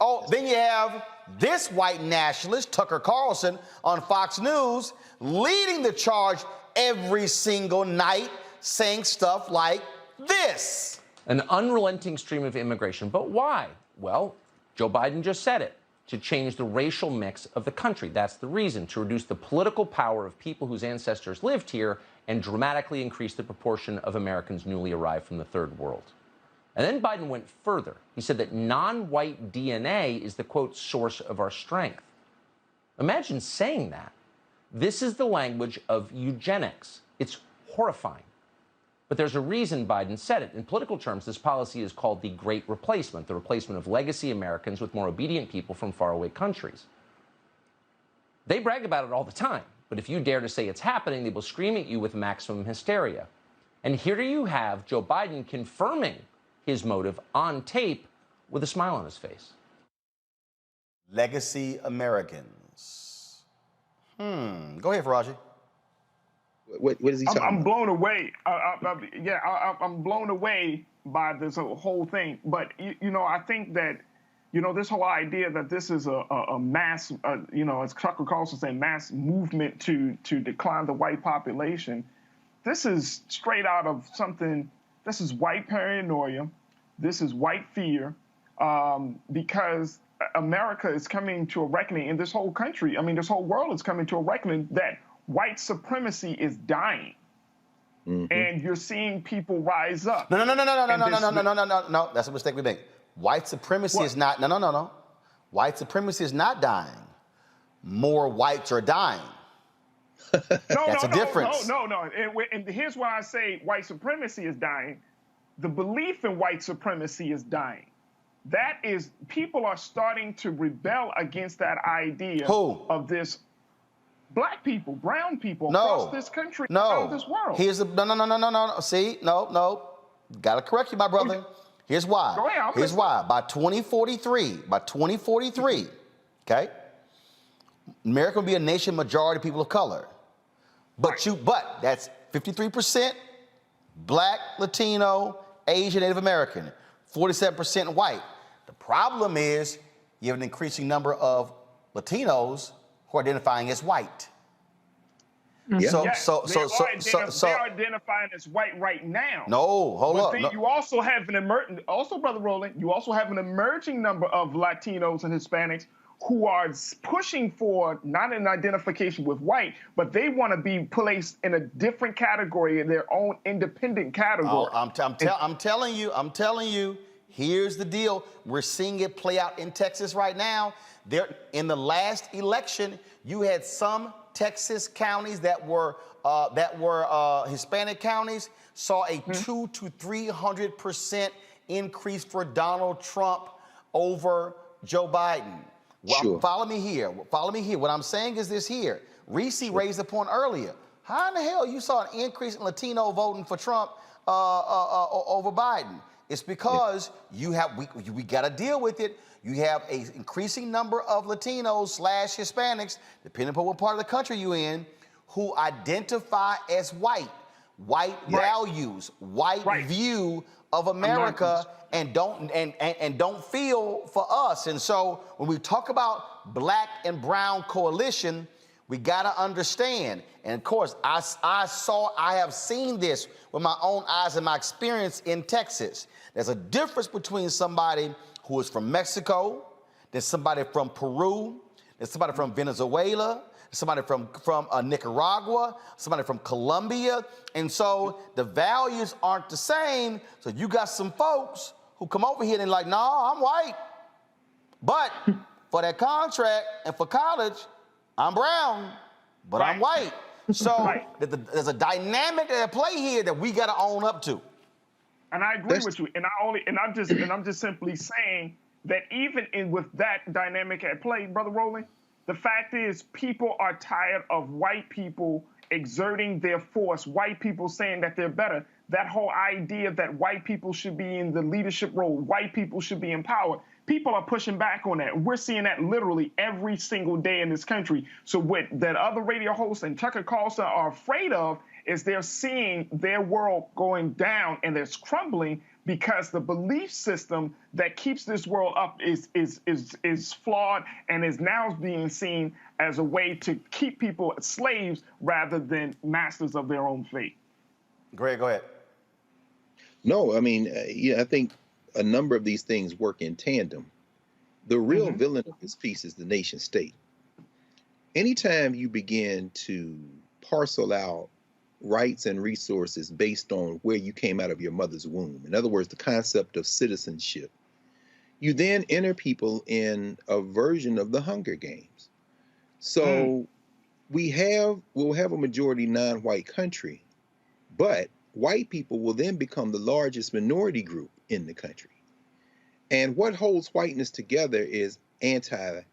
Oh, then you have this white nationalist, Tucker Carlson, on Fox News, leading the charge every single night, saying stuff like this. An unrelenting stream of immigration. But why? Well, Joe Biden just said it. To change the racial mix of the country. That's the reason, to reduce the political power of people whose ancestors lived here and dramatically increase the proportion of Americans newly arrived from the third world. And then Biden went further. He said that non-white DNA is the, quote, source of our strength. Imagine saying that. This is the language of eugenics. It's horrifying. But there's a reason Biden said it. In political terms, this policy is called the Great Replacement, the replacement of legacy Americans with more obedient people from faraway countries. They brag about it all the time, but if you dare to say it's happening, they will scream at you with maximum hysteria. And here you have Joe Biden confirming his motive on tape with a smile on his face. Legacy Americans. Go ahead, Faraji. What is he talking about? I'm blown away. I'm blown away by this whole thing. But, I think that, this whole idea that this is a mass, as Tucker Carlson saying, mass movement to decline the white population, this is straight out of something, this is white paranoia, this is white fear, because America is coming to a reckoning, and this whole country, this whole world is coming to a reckoning that white supremacy is dying, and you're seeing people rise up. No. That's a mistake we make. White supremacy is not. No. White supremacy is not dying. More whites are dying. That's a difference. No. And here's why I say white supremacy is dying. The belief in white supremacy is dying. That is, people are starting to rebel against that idea of this. Black people, brown people across this country, across this world. Here's the no. See, no. Gotta correct you, my brother. Here's why. Go ahead, Here's why. By 2043, okay, America will be a nation majority people of color. But that's 53% Black, Latino, Asian, Native American, 47% white. The problem is you have an increasing number of Latinos who are identifying as white. They're identifying as white right now. No, hold up. But you also have Brother Roland, you also have an emerging number of Latinos and Hispanics who are pushing for not an identification with white, but they want to be placed in a different category, in their own independent category. I'm telling you, here's the deal. We're seeing it play out in Texas right now. In the last election, you had some Texas counties that were Hispanic counties saw a 200 to 300% increase for Donald Trump over Joe Biden. Well, sure. Follow me here. What I'm saying is this here. Reese raised the point earlier. How in the hell you saw an increase in Latino voting for Trump over Biden? It's because we got to deal with it. You have an increasing number of Latinos / Hispanics, depending upon what part of the country you're in, who identify as white values, white view of America, and don't feel for us. And so when we talk about black and brown coalition, we got to understand. And of course, I have seen this with my own eyes and my experience in Texas. There's a difference between somebody who is from Mexico, there's somebody from Peru, there's somebody from Venezuela, somebody from Nicaragua, somebody from Colombia. And so the values aren't the same. So you got some folks who come over here and they're like, nah, I'm white. But for that contract and for college, I'm brown, but I'm white. So there's a dynamic at play here that we got to own up to. And I agree with you. And I'm just simply saying that even with that dynamic at play, Brother Roland, the fact is people are tired of white people exerting their force, white people saying that they're better. That whole idea that white people should be in the leadership role, white people should be empowered. People are pushing back on that. We're seeing that literally every single day in this country. So what that other radio hosts and Tucker Carlson are afraid of is they're seeing their world going down and it's crumbling because the belief system that keeps this world up is flawed and is now being seen as a way to keep people slaves rather than masters of their own fate. Greg, go ahead. No, I mean, I think a number of these things work in tandem. The real villain of this piece is the nation state. Anytime you begin to parcel out rights and resources based on where you came out of your mother's womb, in other words, the concept of citizenship, you then enter people in a version of the Hunger Games. So we'll have a majority non-white country, but white people will then become the largest minority group in the country. And what holds whiteness together is anti-blackness.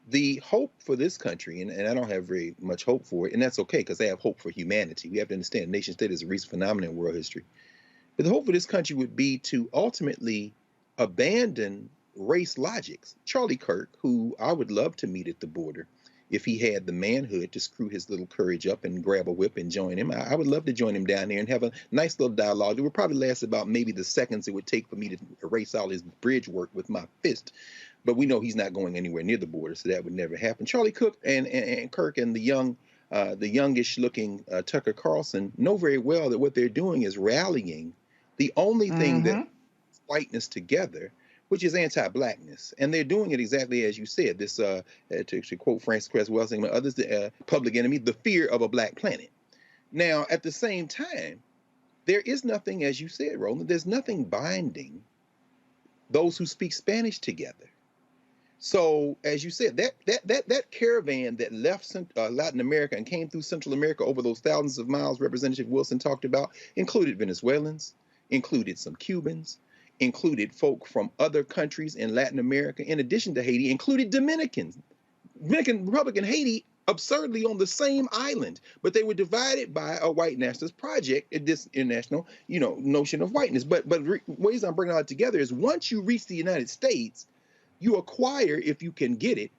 The hope for this country, and I don't have very much hope for it, and that's okay because I have hope for humanity. We have to understand nation state is a recent phenomenon in world history. But the hope for this country would be to ultimately abandon race logics. Charlie Kirk, who I would love to meet at the border, if he had the manhood to screw his little courage up and grab a whip and join him, I would love to join him down there and have a nice little dialogue. It would probably last about maybe the seconds it would take for me to erase all his bridge work with my fist. But we know he's not going anywhere near the border, so that would never happen. Charlie Cook and Kirk and the youngish-looking Tucker Carlson know very well that what they're doing is rallying the only thing that whiteness together, which is anti-blackness. And they're doing it exactly as you said. This, to quote Francis Cress Welsing and others, the public enemy, the fear of a black planet. Now, at the same time, there is nothing, as you said, Roland, there's nothing binding those who speak Spanish together. So, as you said, that caravan that left Latin America and came through Central America over those thousands of miles Representative Wilson talked about included Venezuelans, included some Cubans, included folk from other countries in Latin America, in addition to Haiti, included Dominicans. Dominican Republic and Haiti absurdly on the same island, but they were divided by a white nationalist project, this international, notion of whiteness. But ways I'm bringing it all together is once you reach the United States, you acquire, if you can get it,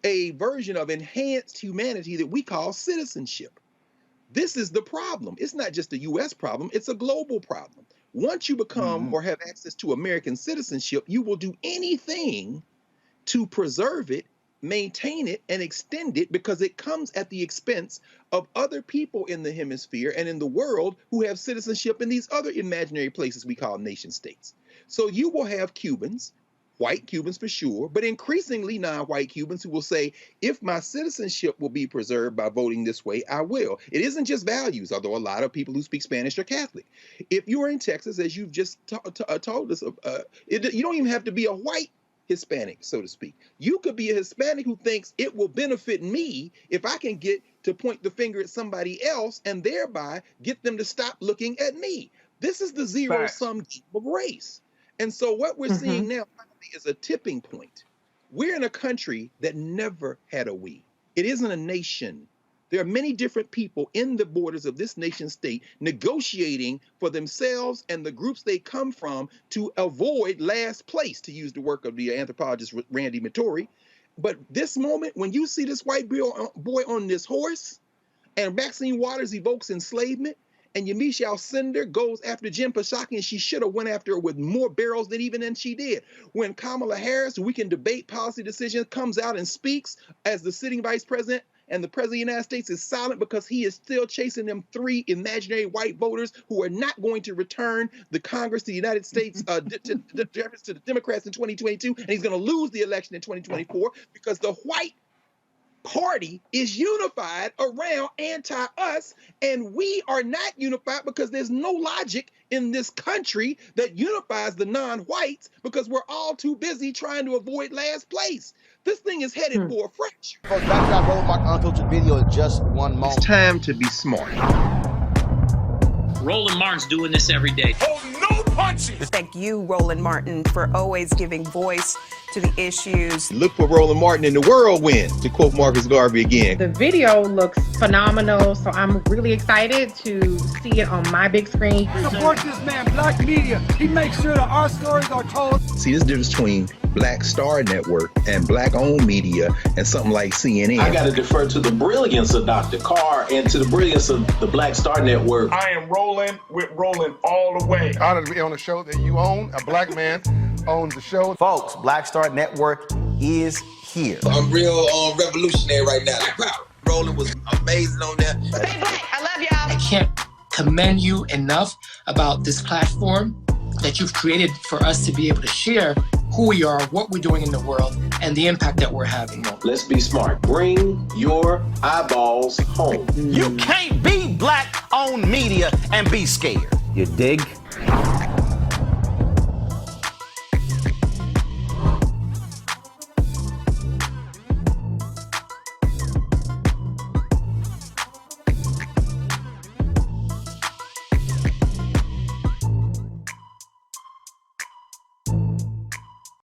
a version of enhanced humanity that we call citizenship. This is the problem. It's not just a U.S. problem, it's a global problem. Once you become or have access to American citizenship, you will do anything to preserve it, maintain it, and extend it because it comes at the expense of other people in the hemisphere and in the world who have citizenship in these other imaginary places we call nation states. So you will have Cubans, white Cubans for sure, but increasingly non-white Cubans who will say, if my citizenship will be preserved by voting this way, I will. It isn't just values, although a lot of people who speak Spanish are Catholic. If you are in Texas, as you've just told us, you don't even have to be a white Hispanic, so to speak. You could be a Hispanic who thinks it will benefit me if I can get to point the finger at somebody else and thereby get them to stop looking at me. This is the zero-sum game of race. And so what we're seeing now is a tipping point. We're in a country that never had a we. It isn't a nation. There are many different people in the borders of this nation state negotiating for themselves and the groups they come from to avoid last place, to use the work of the anthropologist Randy Mattori. But this moment, when you see this white boy on this horse and Maxine Waters evokes enslavement, and Yamiche Alcindor goes after Jen Psaki, and she should have went after her with more barrels than she did. When Kamala Harris, who we can debate policy decisions, comes out and speaks as the sitting vice president, and the president of the United States is silent because he is still chasing them three imaginary white voters who are not going to return the Congress to the United States to the Democrats in 2022, and he's going to lose the election in 2024 because the white party is unified around anti-us, and we are not unified because there's no logic in this country that unifies the non-whites because we're all too busy trying to avoid last place. This thing is headed for a fracture. Folks, back to that Roland Martin Unfiltered video in just one moment. It's time to be smart. Roland Martin's doing this every day. Oh, no punches! Thank you, Roland Martin, for always giving voice to the issues. Look for Roland Martin in the whirlwind, to quote Marcus Garvey again. The video looks phenomenal, so I'm really excited to see it on my big screen. Support this man, Black Media. He makes sure that our stories are told. See, this difference between Black Star Network and Black-owned media and something like CNN. I got to defer to the brilliance of Dr. Carr and to the brilliance of the Black Star Network. I am Roland with Roland all the way. Honored to be on a show that you own. A black man owns the show. Folks, Black Star Network is here. I'm real revolutionary right now. Roland was amazing on there. Stay black. I love y'all. I can't commend you enough about this platform that you've created for us to be able to share who we are, what we're doing in the world, and the impact that we're having. Let's be smart. Bring your eyeballs home. You can't be Black-owned media and be scared. You dig?